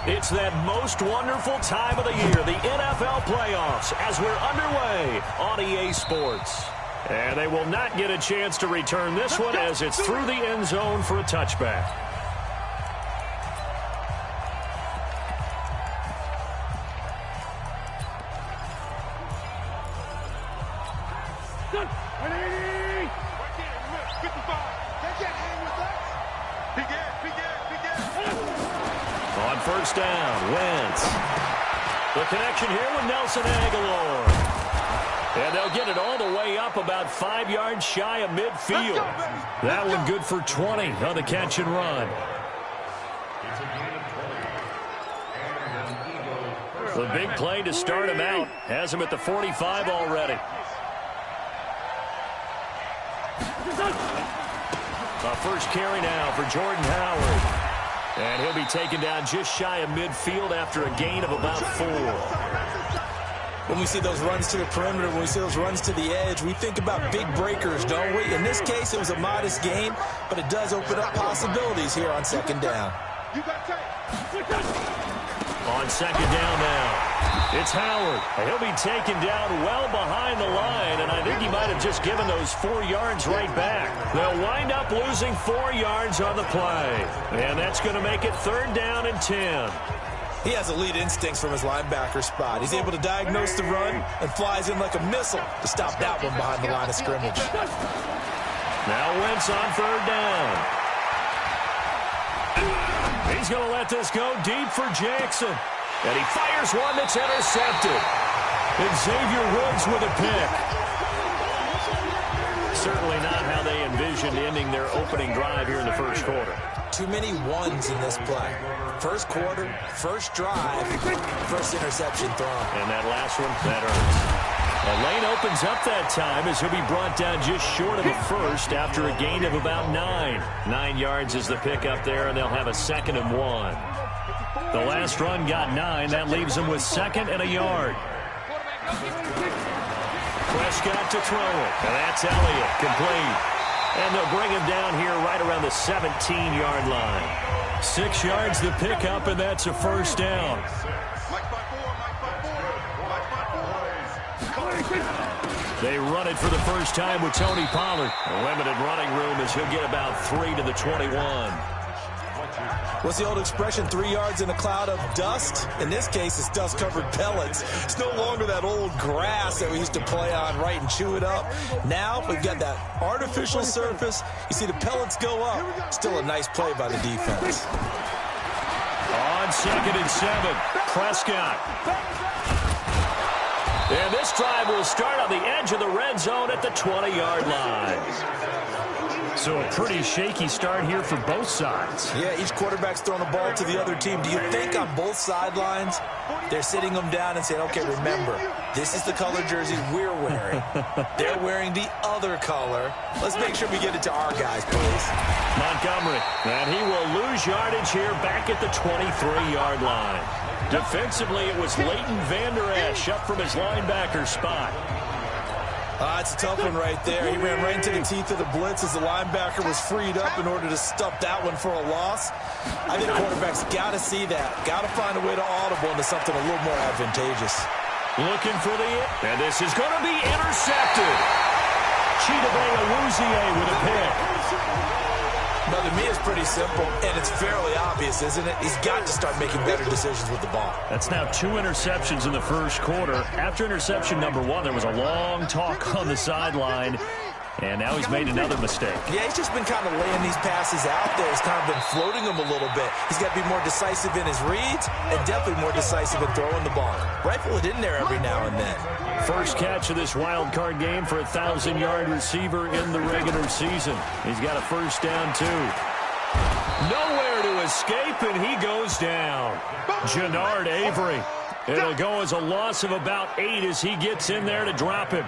It's that most wonderful time of the year, the NFL playoffs, as we're underway on EA Sports. And they will not get a chance to return this one as it's through the end zone for a touchback. On first down, Wentz. The connection here with Nelson Aguilar. And they'll get it all the way up about 5 yards shy of midfield. That one good for 20 on the catch and run. The big play to start him out. Has him at the 45 already. A first carry now for Jordan Howard. And he'll be taken down just shy of midfield after a gain of about 4. When we see those runs to the perimeter, when we see those runs to the edge, we think about big breakers, don't we? In this case, it was a modest gain, but it does open up possibilities here on second down. On second down now, it's Howard. He'll be taken down well behind the line, and I think he might have just given those 4 yards right back. They'll wind up losing 4 yards on the play, and that's going to make it third down and 10. He has elite instincts from his linebacker spot. He's able to diagnose the run and flies in like a missile to stop that one behind the line of scrimmage. Now Wentz on third down. He's going to let this go deep for Jackson. And he fires one that's intercepted. And Xavier Woods with a pick. Certainly not how they envisioned ending their opening drive here in the first quarter. Too many ones in this play. First quarter, first drive, first interception thrown. And that last one, that hurts. The lane opens up that time as he'll be brought down just short of a first after a gain of about 9. 9 yards is the pickup there, and they'll have a 2nd and 1. The last run got 9. That leaves them with 2nd and a yard. Prescott to throw it. And that's Elliott, complete. And they'll bring him down here right around the 17-yard line. 6 yards the pickup, and that's a first down. They run it for the first time with Tony Pollard. A limited running room as he'll get about 3 to the 21. What's the old expression, 3 yards in a cloud of dust? In this case, it's dust-covered pellets. It's no longer that old grass that we used to play on, right, and chew it up. Now we've got that artificial surface. You see the pellets go up. Still a nice play by the defense. On 2nd and 7, Prescott. And this drive will start on the edge of the red zone at the 20-yard line. So a pretty shaky start here for both sides. Yeah, each quarterback's throwing the ball to the other team. Do you think on both sidelines they're sitting them down and saying, okay, remember, this is the color jersey we're wearing. They're wearing the other color. Let's make sure we get it to our guys, please. Montgomery, and he will lose yardage here back at the 23-yard line. Defensively, it was Leighton Vander Esch up from his linebacker spot. It's a tough one right there. He ran right into the teeth of the blitz as the linebacker was freed up in order to stop that one for a loss. I think quarterbacks got to see that. Got to find a way to audible into something a little more advantageous. Looking for the and this is going to be intercepted. Chidobe Awuzie with a pick. But to me, it's pretty simple, and it's fairly obvious, isn't it? He's got to start making better decisions with the ball. That's now 2 interceptions in the first quarter. After interception number 1, there was a long talk on the sideline, and now he's made another mistake. Yeah, he's just been kind of laying these passes out there. He's kind of been floating them a little bit. He's got to be more decisive in his reads and definitely more decisive in throwing the ball. Rifle it in there every now and then. First catch of this wild card game for a 1,000-yard receiver in the regular season. He's got a first down, too. Nowhere to escape, and he goes down. Jannard Avery. It'll go as a loss of about 8 as he gets in there to drop him.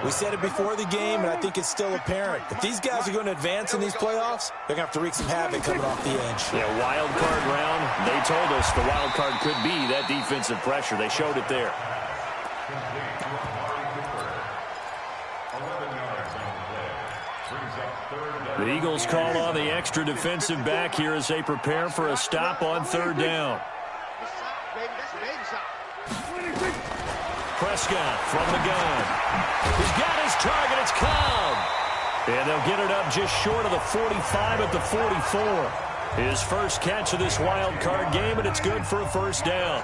We said it before the game, and I think it's still apparent. If these guys are going to advance in these playoffs, they're going to have to wreak some havoc coming off the edge. Yeah, wild card round. They told us the wild card could be that defensive pressure. They showed it there. 11 yards on the play. Brings up The Eagles call on the extra defensive back here as they prepare for a stop on third down. Prescott from the gun. He's got his target. It's Cobb. And they'll get it up just short of the 45 at the 44. His first catch of this wild card game, and it's good for a first down.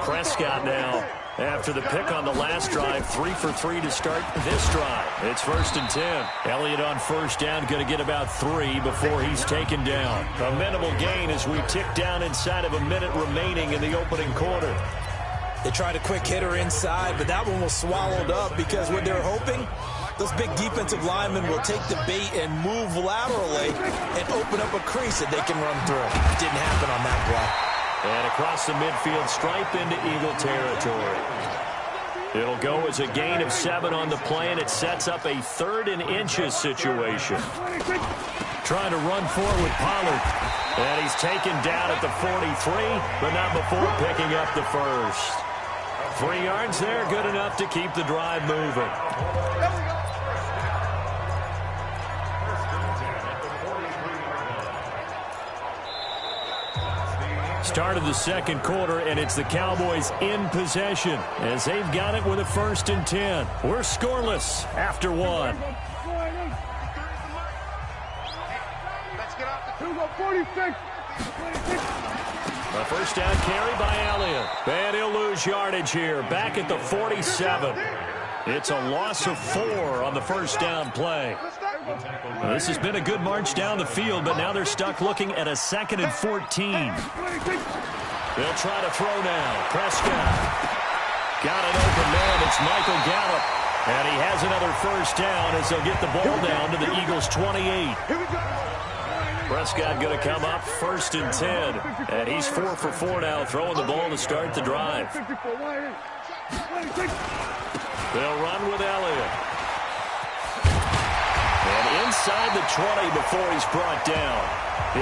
Prescott now, after the pick on the last drive, 3 for 3 to start this drive. It's 1st and 10. Elliott on first down, going to get about 3 before he's taken down. A minimal gain as we tick down inside of a minute remaining in the opening quarter. They tried a quick hitter inside, but that one was swallowed up because what they're hoping, those big defensive linemen will take the bait and move laterally and open up a crease that they can run through. Didn't happen on that play. And across the midfield stripe into Eagle territory. It'll go as a gain of 7 on the play, and it sets up a 3rd and inches situation. Trying to run forward with Pollard. And he's taken down at the 43, but not before picking up the first. 3 yards there, good enough to keep the drive moving. Start of the second quarter, and it's the Cowboys in possession as they've got it with a 1st and 10. We're scoreless after 1. A first down carry by Elliott. And he'll lose yardage here. Back at the 47. It's a loss of 4 on the first down play. Well, this has been a good march down the field, but now they're stuck looking at a 2nd and 14. They'll try to throw now. Prescott. Got an open man. It's Michael Gallup. And he has another first down as they'll get the ball down to the Eagles' 28. Prescott going to come up 1st and 10. And he's 4 for 4 now, throwing the ball to start the drive. They'll run with Elliott. And inside the 20 before he's brought down.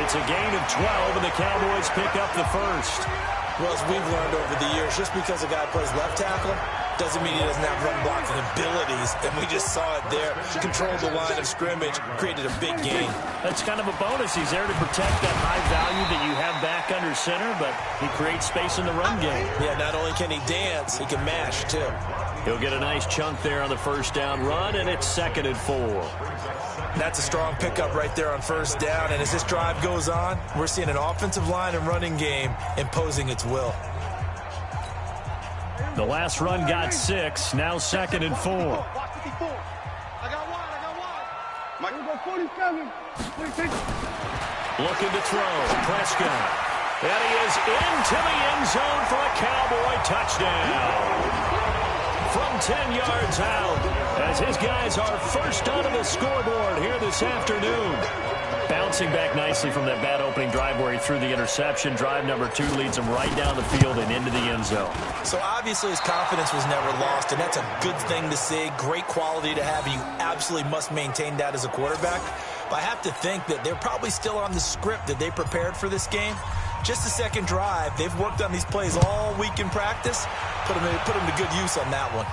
It's a gain of 12, and the Cowboys pick up the first. Well, as we've learned over the years, just because a guy plays left tackle doesn't mean he doesn't have run blocking abilities, and we just saw it there. Controlled the line of scrimmage, created a big gain. That's kind of a bonus. He's there to protect that high value that you have back under center, but he creates space in the run game. Yeah, not only can he dance, he can mash, too. He'll get a nice chunk there on the first down run, and it's 2nd and 4. That's a strong pickup right there on first down, and as this drive goes on, we're seeing an offensive line and running game imposing its will. The last run got 6, now 2nd and 4. Looking to throw, Prescott. And he is into the end zone for a Cowboy touchdown. From 10 yards out, as his guys are first onto the scoreboard here this afternoon. Bouncing back nicely from that bad opening drive where he threw the interception. Drive number 2 leads him right down the field and into the end zone. So obviously his confidence was never lost, and that's a good thing to see. Great quality to have. You absolutely must maintain that as a quarterback. But I have to think that they're probably still on the script that they prepared for this game. Just the second drive. They've worked on these plays all week in practice. Put them to good use on that one.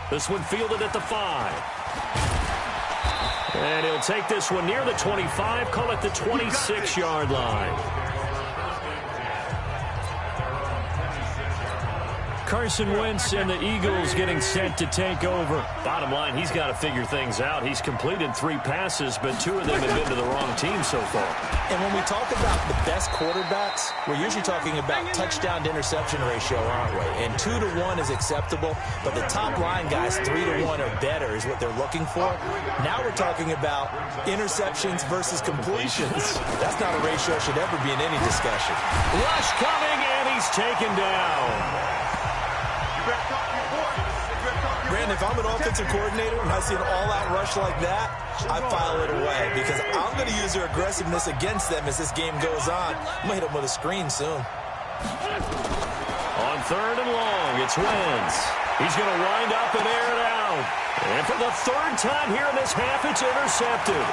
This one fielded at the 5. And he'll take this one near the 25, call it the 26-yard line. Carson Wentz and the Eagles getting set to take over. Bottom line, he's got to figure things out. He's completed 3 passes, but 2 of them have been to the wrong team so far. And when we talk about the best quarterbacks, we're usually talking about touchdown to interception ratio, aren't we? And 2 to 1 is acceptable, but the top line guys, 3 to 1 or better is what they're looking for. Now we're talking about interceptions versus completions. That's not a ratio that should ever be in any discussion. Rush coming, and he's taken down. Brandon, if I'm an offensive coordinator and I see an all-out rush like that, I file it away because I'm going to use their aggressiveness against them as this game goes on. I'm going to hit them with a screen soon. On 3rd and long, it's Wentz. He's going to wind up and air it out. And for the 3rd time here in this half, it's intercepted.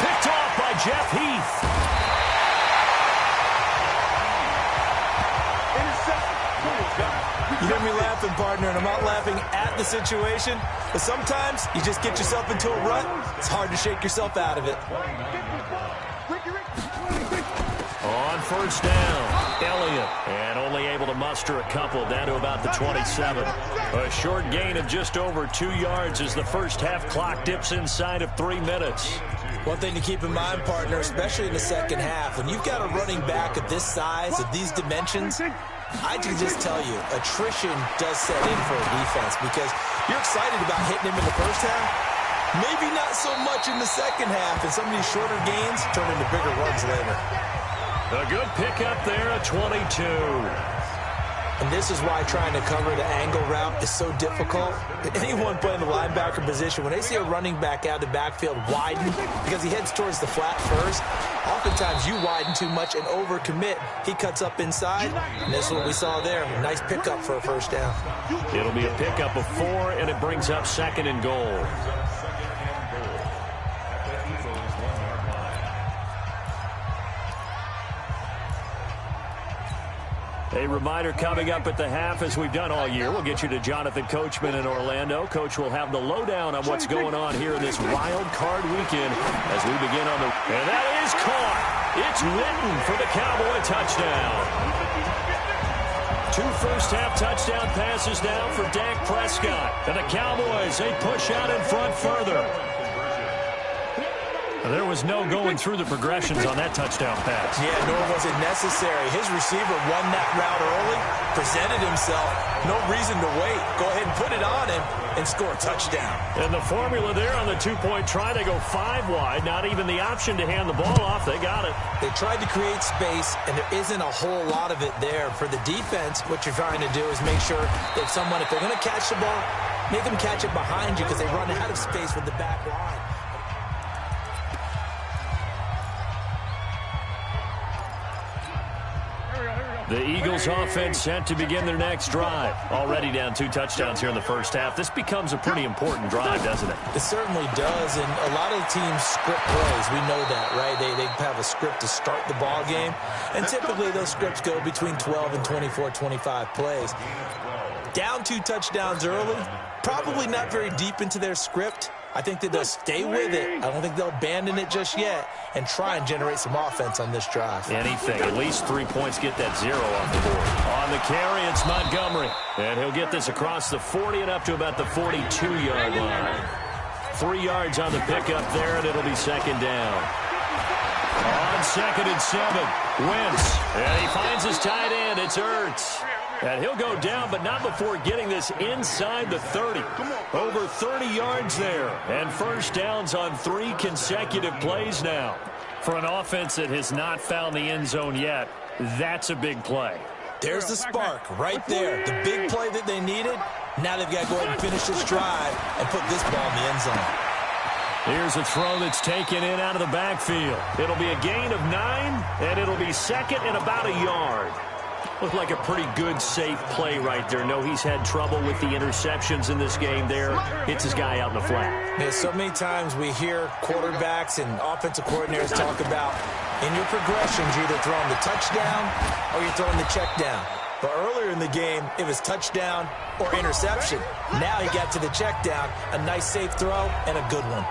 Picked off by Jeff Heath. Intercepted. You hear me laughing, partner, and I'm not laughing at the situation, but sometimes you just get yourself into a rut. It's hard to shake yourself out of it. On first down, Elliott, and only able to muster a couple down to about the 27. A short gain of just over 2 yards as the first half clock dips inside of 3 minutes. One thing to keep in mind, partner, especially in the second half, when you've got a running back of this size, of these dimensions, I can just tell you, attrition does set in for a defense because you're excited about hitting him in the first half. Maybe not so much in the second half, and some of these shorter gains turn into bigger runs later. A good pickup there at 22. And this is why trying to cover the angle route is so difficult. Anyone playing the linebacker position, when they see a running back out of the backfield widen because he heads towards the flat first, oftentimes you widen too much and overcommit. He cuts up inside, and this is what we saw there. Nice pickup for a first down. It'll be a pickup of 4, and it brings up 2nd and goal. A reminder coming up at the half, as we've done all year. We'll get you to Jonathan Coachman in Orlando. Coach will have the lowdown on what's going on here in this wild card weekend as we begin on the... And that is caught. It's Witten for the Cowboy touchdown. 2 first-half touchdown passes now for Dak Prescott. And the Cowboys, they push out in front further. There was no going through the progressions on that touchdown pass. Yeah, nor was it necessary. His receiver won that route early, presented himself. No reason to wait. Go ahead and put it on him and score a touchdown. And the formula there on the 2-point try, they go 5 wide. Not even the option to hand the ball off. They got it. They tried to create space, and there isn't a whole lot of it there. For the defense, what you're trying to do is make sure that someone, if they're going to catch the ball, make them catch it behind you because they run out of space with the back line. The Eagles offense set to begin their next drive. Already down 2 touchdowns here in the first half. This becomes a pretty important drive, doesn't it? It certainly does, and a lot of the teams script plays. We know that, right? They have a script to start the ball game, and typically those scripts go between 12 and 24, 25 plays. Down 2 touchdowns early, probably not very deep into their script. I think that they'll stay with it. I don't think they'll abandon it just yet and try and generate some offense on this drive. Anything. At least 3 points, get that 0 off the board. On the carry, it's Montgomery. And he'll get this across the 40 and up to about the 42-yard line. 3 yards on the pickup there, and it'll be 2nd down. On 2nd and 7, Wentz. And he finds his tight end. It's Ertz. And he'll go down, but not before getting this inside the 30. Over 30 yards there. And first downs on 3 consecutive plays now. For an offense that has not found the end zone yet, that's a big play. There's the spark right there. The big play that they needed. Now they've got to go ahead and finish this drive and put this ball in the end zone. Here's a throw that's taken in out of the backfield. It'll be a gain of 9, and it'll be 2nd and about a yard. Looked like a pretty good, safe play right there. No, he's had trouble with the interceptions in this game there. Hits his guy out in the flat. Yeah, so many times we hear quarterbacks and offensive coordinators talk about in your progressions, you're either throwing the touchdown or you're throwing the check down. But earlier in the game, it was touchdown or interception. Now he got to the check down, a nice safe throw and a good one.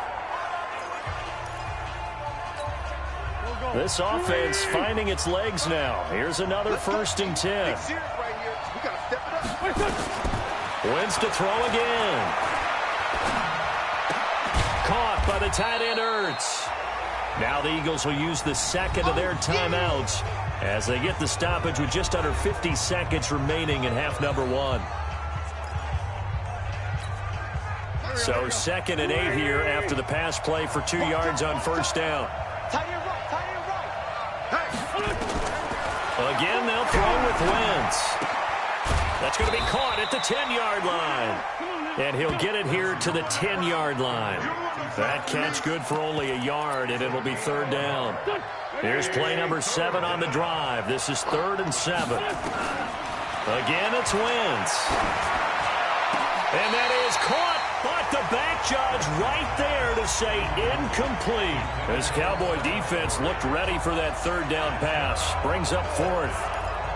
This offense finding its legs now. Here's another 1st and 10. Wentz to throw again. Caught by the tight end Ertz. Now the Eagles will use the 2nd of their timeouts as they get the stoppage with just under 50 seconds remaining in half number 1. So 2nd and 8 here after the pass play for 2 yards on first down. Again, they'll throw with Wentz. That's going to be caught at the 10-yard line. And he'll get it here to the 10-yard line. That catch good for only a yard, and it'll be 3rd down. Here's play number 7 on the drive. This is 3rd and 7. Again, it's Wentz. And that is caught. But the back judge right there to say incomplete. This Cowboy defense looked ready for that 3rd down pass. Brings up 4th.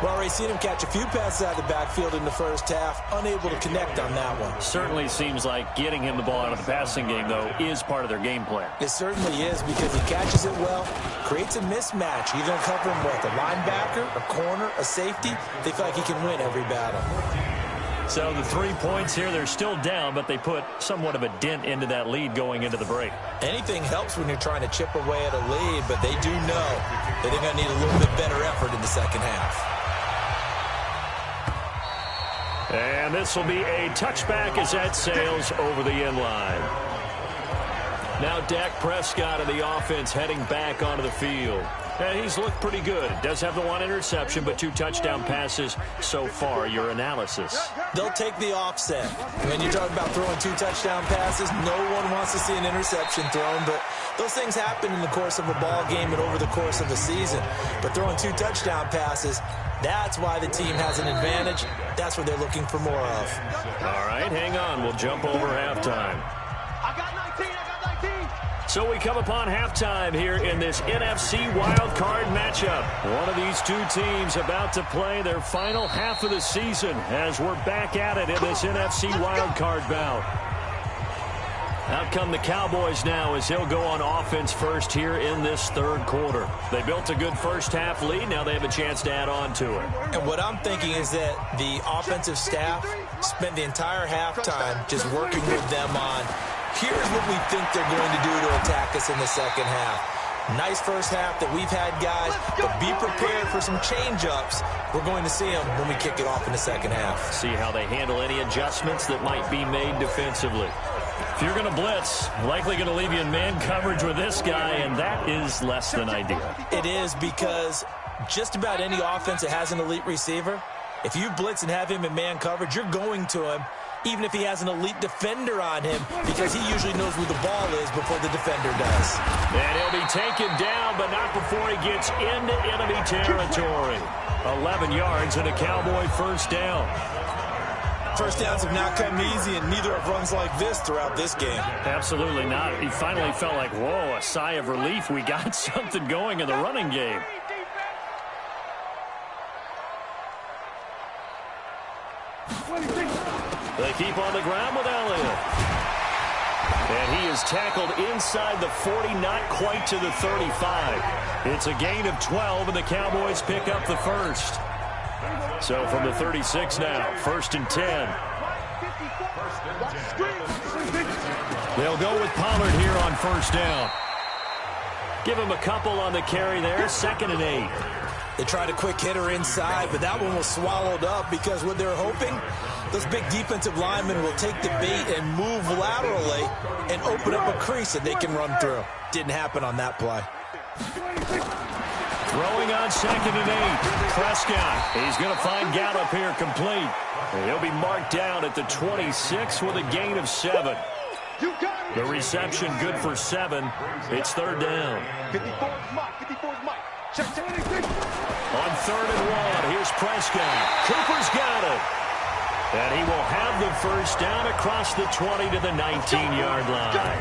Well, already seen him catch a few passes out of the backfield in the first half, unable to connect on that one. Certainly seems like getting him the ball out of the passing game, though, is part of their game plan. It certainly is, because he catches it well, creates a mismatch. Either covering what, a linebacker, a corner, a safety. They feel like he can win every battle. So the 3 points here, they're still down, but they put somewhat of a dent into that lead going into the break. Anything helps when you're trying to chip away at a lead, but they do know that they're going to need a little bit better effort in the second half. And this will be a touchback as that sails over the end line. Now Dak Prescott of the offense heading back onto the field. He's looked pretty good. Does have the one interception, but 2 touchdown passes so far. Your analysis? They'll take the offset. When you're talking about throwing 2 touchdown passes, no one wants to see an interception thrown, but those things happen in the course of a ball game and over the course of a season. But throwing 2 touchdown passes, that's why the team has an advantage. That's what they're looking for more of. All right, hang on. We'll jump over halftime. So we come upon halftime here in this NFC wildcard matchup. One of these 2 teams about to play their final half of the season as we're back at it in this NFC wildcard bout. Out come the Cowboys now as he'll go on offense first here in this third quarter. They built a good first half lead. Now they have a chance to add on to it. And what I'm thinking is that the offensive staff spent the entire halftime just working with them on, here's what we think they're going to do to attack us in the second half. Nice first half that we've had, guys, but be prepared for some change-ups. We're going to see them when we kick it off in the second half. See how they handle any adjustments that might be made defensively. If you're going to blitz, likely going to leave you in man coverage with this guy, and that is less than ideal. It is, because just about any offense that has an elite receiver, if you blitz and have him in man coverage, you're going to him, even if he has an elite defender on him, because he usually knows where the ball is before the defender does. And he'll be taken down, but not before he gets into enemy territory. 11 yards and a Cowboy first down. First downs have not come easy, and neither have runs like this throughout this game. Absolutely not. He finally felt like, whoa, a sigh of relief. We got something going in the running game. They keep on the ground with Elliott. And he is tackled inside the 40, not quite to the 35. It's a gain of 12, and the Cowboys pick up the first. So from the 36 now, 1st and 10. They'll go with Pollard here on first down. Give him a couple on the carry there, 2nd and 8. They tried a quick hitter inside, but that one was swallowed up because what they're hoping, those big defensive linemen will take the bait and move laterally and open up a crease that they can run through. Didn't happen on that play. Throwing on 2nd and 8. Prescott. He's going to find Gallup here complete. And he'll be marked down at the 26 with a gain of 7. The reception good for 7. It's 3rd down. 54's Mike. Check. On 3rd and 1, here's Prescott. Cooper's got it. And he will have the first down across the 20 to the 19-yard line.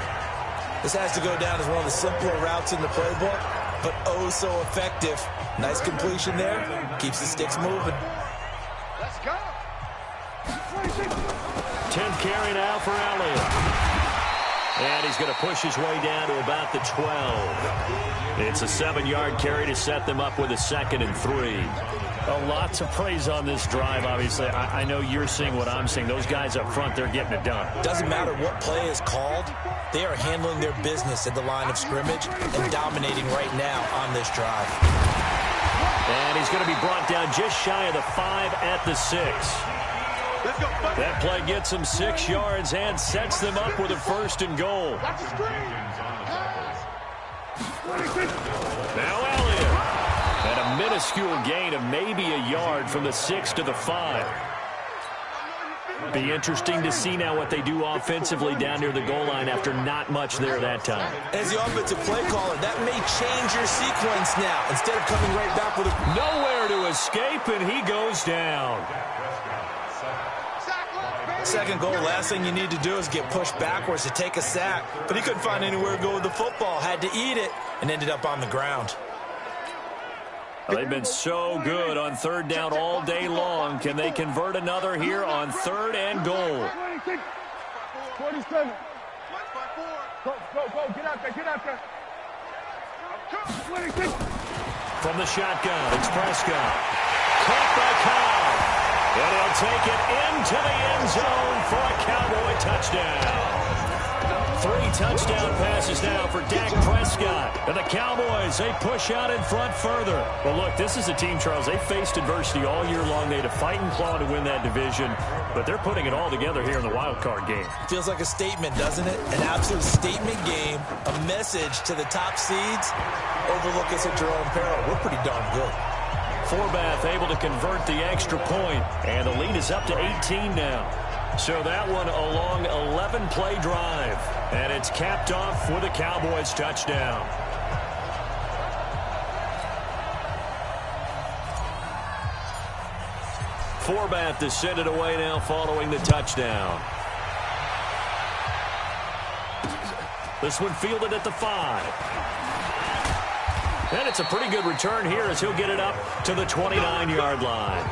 This has to go down as one of the simpler routes in the playbook, but oh so effective. Nice completion there. Keeps the sticks moving. Let's go. 10th carry now for Elliott. And he's going to push his way down to about the 12. It's a 7-yard carry to set them up with a 2nd and 3. A lot to praise on this drive, obviously. I know you're seeing what I'm seeing. Those guys up front, they're getting it done. Doesn't matter what play is called. They are handling their business at the line of scrimmage and dominating right now on this drive. And he's going to be brought down just shy of the 5 at the 6. That play gets him 6 yards and sets them up with a 1st and goal. Now Elliott. And a minuscule gain of maybe a yard from the 6 to the 5. Be interesting to see now what they do offensively down near the goal line after not much there that time. As the offensive play caller, that may change your sequence now. Instead of coming right back with a... Nowhere to escape, and he goes down. Second goal, last thing you need to do is get pushed backwards to take a sack. But he couldn't find anywhere to go with the football. Had to eat it and ended up on the ground. They've been so good on third down all day long. Can they convert another here on third and goal? 47. Go, get out there. From the shotgun, it's Prescott. Caught by Cobb. And he'll take it into the end zone for a Cowboy touchdown. 3 touchdown passes now for Dak Prescott. And the Cowboys, they push out in front further. Well, look, this is a team, Charles, they faced adversity all year long. They had to fight and claw to win that division. But they're putting it all together here in the wild card game. Feels like a statement, doesn't it? An absolute statement game. A message to the top seeds. Overlook us at your own peril. We're pretty darn good. Forbath able to convert the extra point. And the lead is up to 18 now. So that one a long 11-play drive. And it's capped off with a Cowboys touchdown. Forbath to send it away now following the touchdown. This one fielded at the 5. And it's a pretty good return here as he'll get it up to the 29-yard line.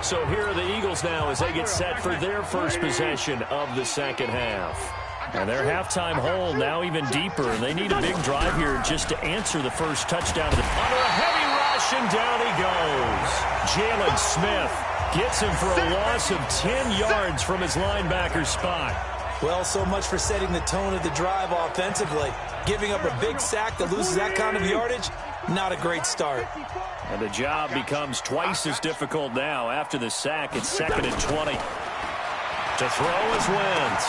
So here are the Eagles now as they get set for their first possession of the second half. And their halftime hole now even deeper, and they need a big drive here just to answer the first touchdown. Under a heavy rush, and down he goes. Jalen Smith gets him for a loss of 10 yards from his linebacker spot. Well, so much for setting the tone of the drive offensively. Giving up a big sack that loses that kind of yardage, not a great start. And the job becomes twice as difficult now. After the sack, it's 2nd and 20. To throw is Wentz.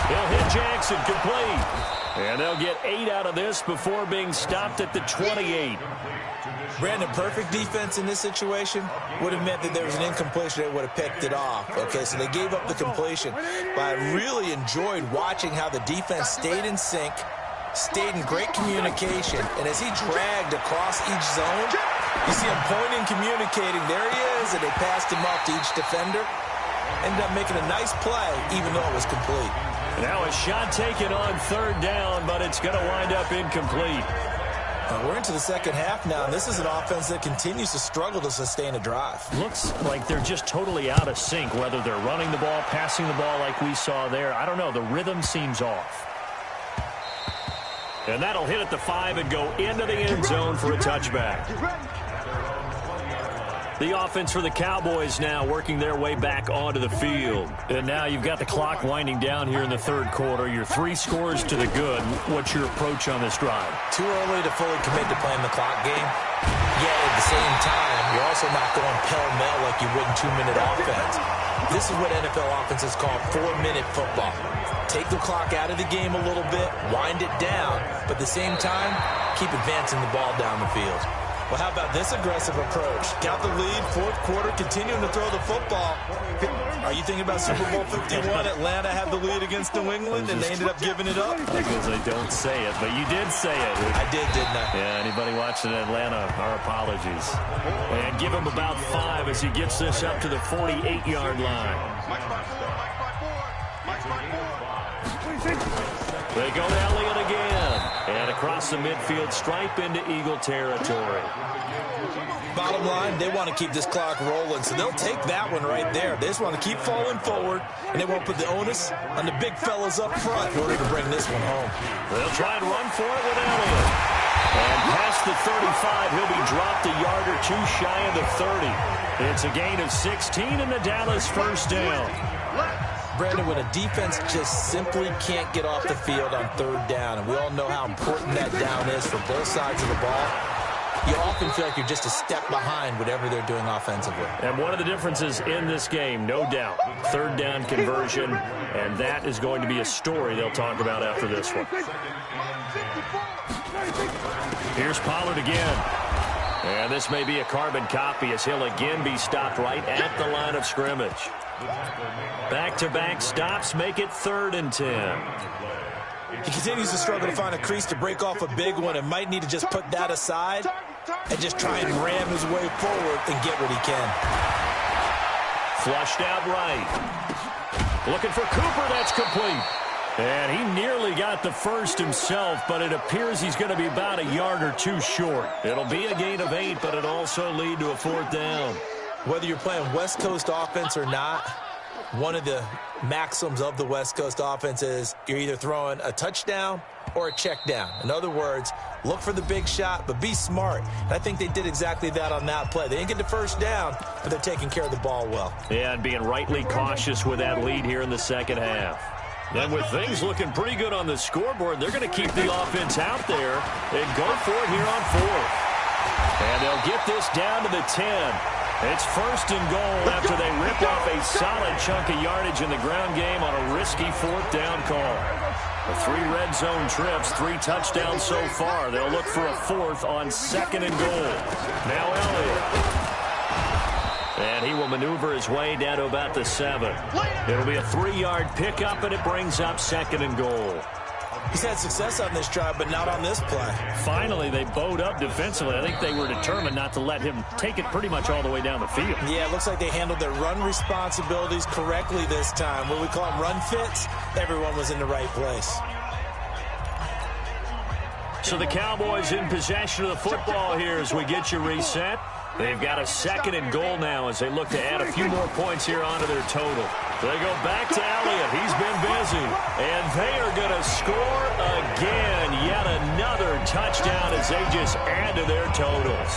He'll hit Jackson complete. And they'll get 8 out of this before being stopped at the 28. Brandon, perfect defense in this situation would have meant that there was an incompletion that would have picked it off. Okay, so they gave up the completion. But I really enjoyed watching how the defense stayed in sync, stayed in great communication. And as he dragged across each zone, you see him pointing, communicating. There he is, and they passed him off to each defender. Ended up making a nice play, even though it was complete. Now a shot taken on third down, but it's going to wind up incomplete. We're into the second half now, and this is an offense that continues to struggle to sustain a drive. Looks like they're just totally out of sync, whether they're running the ball, passing the ball like we saw there. I don't know. The rhythm seems off. And that'll hit at the 5 and go into the end zone for a touchback. The offense for the Cowboys now working their way back onto the field. And now you've got the clock winding down here in the third quarter. You're 3 scores to the good. What's your approach on this drive? Too early to fully commit to playing the clock game. Yet at the same time, you're also not going pell-mell like you would in 2-minute offense. This is what NFL offenses call 4-minute football. Take the clock out of the game a little bit, wind it down, but at the same time, keep advancing the ball down the field. Well, how about this aggressive approach? Got the lead, fourth quarter, continuing to throw the football. Are you thinking about Super Bowl 51? Atlanta had the lead against New England, and they ended up giving it up? Because they don't say it, but you did say it. I did, didn't I? Yeah, anybody watching Atlanta, our apologies. And give him about 5 as he gets this up to the 48-yard line. They go to Elliott again. And across the midfield stripe into Eagle territory. Bottom line, they want to keep this clock rolling, so they'll take that one right there. They just want to keep falling forward, and they won't put the onus on the big fellas up front in order to bring this one home. They'll try and run for it with Elliott. And past the 35, he'll be dropped a yard or 2 shy of the 30. It's a gain of 16 and the Dallas first down. Brandon, when a defense just simply can't get off the field on third down, and we all know how important that down is for both sides of the ball, you often feel like you're just a step behind whatever they're doing offensively. And one of the differences in this game, no doubt, third down conversion, and that is going to be a story they'll talk about after this one. Here's Pollard again. And this may be a carbon copy as he'll again be stopped right at the line of scrimmage. Back-to-back stops make it 3rd and 10. He continues to struggle to find a crease to break off a big one and might need to just put that aside and just try and ram his way forward and get what he can. Flushed out right. Looking for Cooper. That's complete. And he nearly got the first himself, but it appears he's going to be about a yard or two short. It'll be a gain of 8, but it'll also lead to a 4th down. Whether you're playing West Coast offense or not, one of the maxims of the West Coast offense is you're either throwing a touchdown or a check down. In other words, look for the big shot, but be smart. And I think they did exactly that on that play. They didn't get the first down, but they're taking care of the ball well. Yeah, and being rightly cautious with that lead here in the second half. And with things looking pretty good on the scoreboard, they're going to keep the offense out there and go for it here on 4th. And they'll get this down to the 10. It's 1st and goal after they rip off a solid chunk of yardage in the ground game on a risky 4th down call. The 3 red zone trips, 3 touchdowns so far. They'll look for a 4th on 2nd and goal. Now Elliott. And he will maneuver his way down to about the 7. It'll be a 3-yard pickup, and it brings up 2nd and goal. He's had success on this drive, but not on this play. Finally, they bowed up defensively. I think they were determined not to let him take it pretty much all the way down the field. Yeah, it looks like they handled their run responsibilities correctly this time. What we call them run fits, everyone was in the right place. So the Cowboys in possession of the football here as we get you reset. They've got a 2nd and goal now as they look to add a few more points here onto their total. They go back to Elliott. He's been busy. And they are going to score again. Yet another touchdown as they just add to their totals.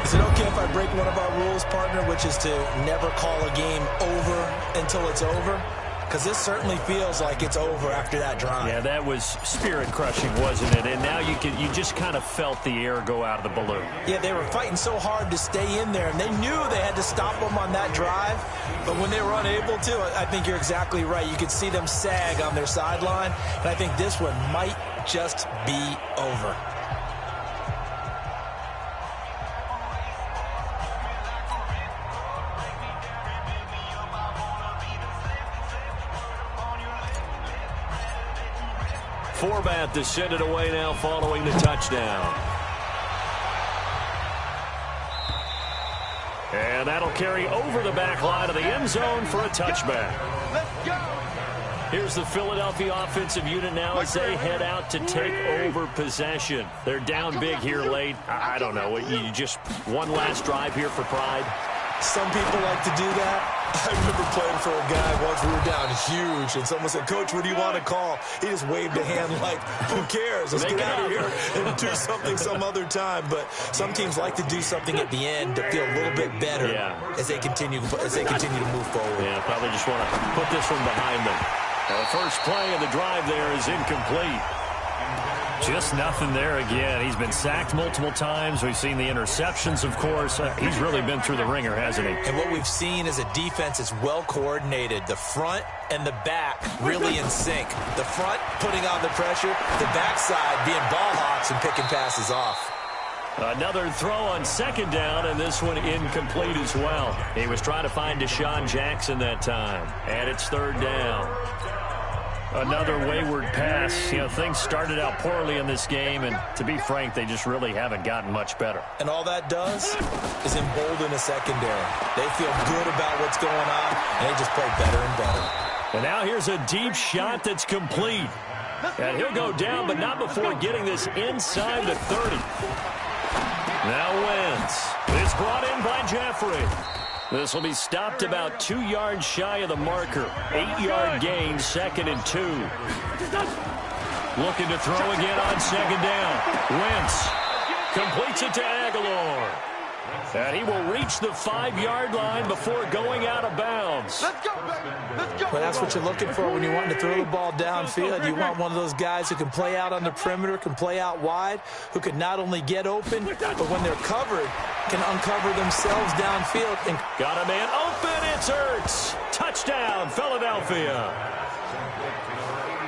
Is it okay if I break one of our rules, partner, which is to never call a game over until it's over? Because this certainly feels like it's over after that drive. Yeah, that was spirit-crushing, wasn't it? And now you just kind of felt the air go out of the balloon. Yeah, they were fighting so hard to stay in there, and they knew they had to stop them on that drive. But when they were unable to, I think you're exactly right. You could see them sag on their sideline, and I think this one might just be over. Forbat to send it away now following the touchdown. And that'll carry over the back line of the end zone for a touchback. Let's go. Here's the Philadelphia offensive unit now as they head out to take over possession. They're down big here late. I don't know. You just one last drive here for pride. Some people like to do that. I remember playing for a guy once. We were down huge, and someone said, "Coach, what do you want to call?" He just waved a hand like, "Who cares? Let's get out of here and do something some other time." But some teams like to do something at the end to feel a little bit better as they continue to move forward. Yeah, probably just want to put this one behind them. The first play of the drive there is incomplete. Just nothing there again. He's been sacked multiple times. We've seen the interceptions, of course. He's really been through the ringer, hasn't he? And what we've seen is a defense that's well coordinated. The front and the back really in sync. The front putting on the pressure, the backside being ball hawks and picking passes off. Another throw on 2nd down, and this one incomplete as well. He was trying to find Deshaun Jackson that time, and it's 3rd down. Another wayward pass. You know, things started out poorly in this game, and to be frank, they just really haven't gotten much better. And all that does is embolden a secondary. They feel good about what's going on, and they just play better and better. And now here's a deep shot that's complete. And he'll go down, but not before getting this inside the 30. Now Wentz. It's brought in by Jeffrey. This will be stopped about 2 yards shy of the marker. 8-yard gain, 2nd and 2. Looking to throw again on 2nd down. Wentz completes it to Aguilar. And he will reach the 5-yard line before going out of bounds. Let's go, baby. Let's go. Well, that's what you're looking for when you want to throw the ball downfield. You want one of those guys who can play out on the perimeter, can play out wide, who can not only get open, but when they're covered, can uncover themselves downfield. And got a man open. It's Ertz. Touchdown, Philadelphia.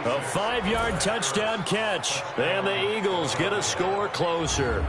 A 5-yard touchdown catch. And the Eagles get a score closer.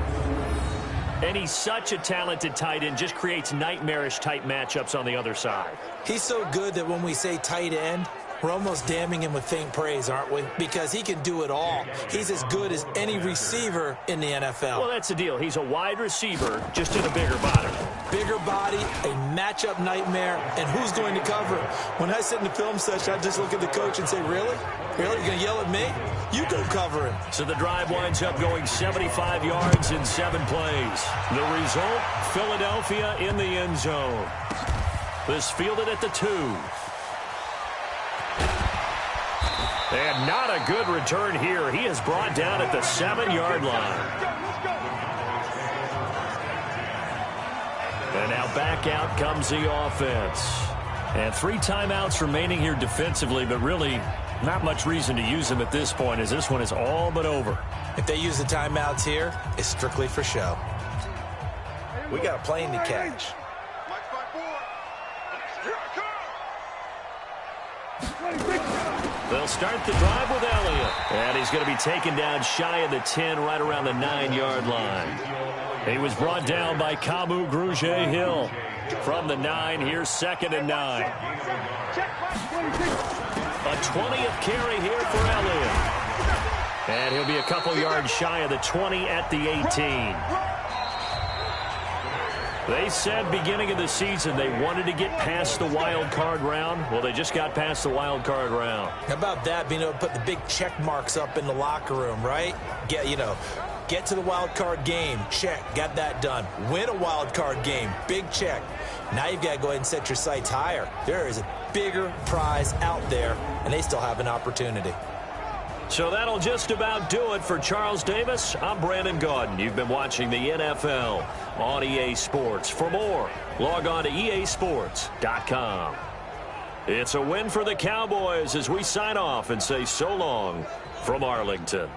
And he's such a talented tight end, just creates nightmarish-type matchups on the other side. He's so good that when we say tight end, we're almost damning him with faint praise, aren't we? Because he can do it all. He's as good as any receiver in the NFL. Well, that's the deal. He's a wide receiver, just in a bigger body. bigger body, a matchup nightmare, and who's going to cover him? When I sit in the film session, I just look at the coach and say, really? Really? You're going to yell at me? You go cover him. So the drive winds up going 75 yards in 7 plays. The result, Philadelphia in the end zone. This fielded at the 2. And not a good return here. He is brought down at the 7-yard line. And now back out comes the offense. And 3 timeouts remaining here defensively, but really not much reason to use them at this point, as this one is all but over. If they use the timeouts here, it's strictly for show. We got a plane to catch. They'll start the drive with Elliott. And he's going to be taken down shy of the 10, right around the 9-yard line. He was brought down by Kamu Grugier-Hill. From the 9, here's 2nd and 9. A 20th carry here for Elliott. And he'll be a couple yards shy of the 20 at the 18. They said beginning of the season they wanted to get past the wild card round. Well, they just got past the wild card round. How about that, being able to put the big check marks up in the locker room, right? Get to the wild card game. Check. Got that done. Win a wild card game. Big check. Now you've got to go ahead and set your sights higher. There is a bigger prize out there, and they still have an opportunity. So that'll just about do it for Charles Davis. I'm Brandon Gaudin. You've been watching the NFL on EA Sports. For more, log on to easports.com. It's a win for the Cowboys as we sign off and say so long from Arlington.